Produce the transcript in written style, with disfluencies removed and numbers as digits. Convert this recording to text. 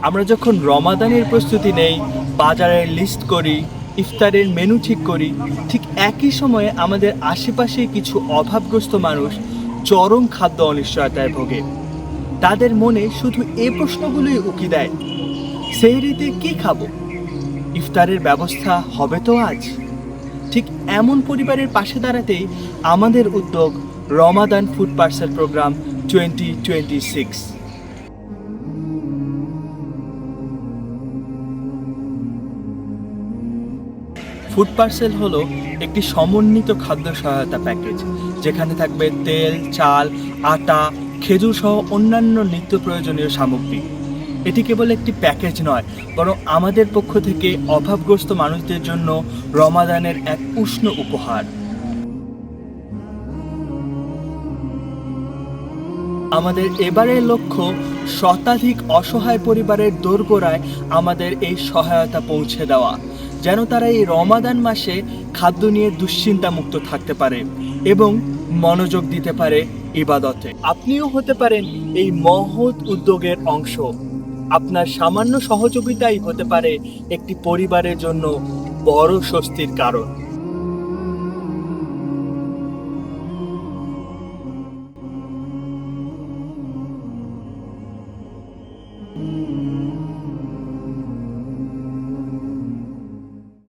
আমরা যখন রমাদানের প্রস্তুতি নেই, বাজারের লিস্ট করি, ইফতারের মেনু ঠিক করি, ঠিক একই সময়ে আমাদের আশেপাশে কিছু অভাবগ্রস্ত মানুষ চরম খাদ্য অনিশ্চয়তায় ভোগে। তাদের মনে শুধু এই প্রশ্নগুলোই উকি দেয়, সেহরিতে কি খাবো, ইফতারের ব্যবস্থা হবে তো আজ। ঠিক এমন পরিবারের পাশে দাঁড়াতেই আমাদের উদ্যোগ Ramadan food parcel program 2026। Food parcel হলো একটি সমন্বিত খাদ্য সহায়তা প্যাকেজ, যেখানে থাকবে তেল, চাল, আটা, খেজুর সহ অন্যান্য নিত্য প্রয়োজনীয় সামগ্রী। এটি কেবল একটি প্যাকেজ নয়, বরং আমাদের পক্ষ থেকে অভাবগ্রস্ত মানুষদের জন্য রমাদানের এক উষ্ণ উপহার। আমাদের এবারের লক্ষ্য শতাধিক অসহায় পরিবারের দোরগোড়ায় আমাদের এই সহায়তা পৌঁছে দেওয়া, যেন তারা এই রমাদান মাসে খাদ্য নিয়ে দুশ্চিন্তা মুক্ত থাকতে পারে এবং মনোযোগ দিতে পারে ইবাদতে। আপনিও হতে পারেন এই মহৎ উদ্যোগের অংশ। আপনার সামান্য সহযোগিতাই হতে পারে একটি পরিবারের জন্য বড় স্বস্তির কারণ।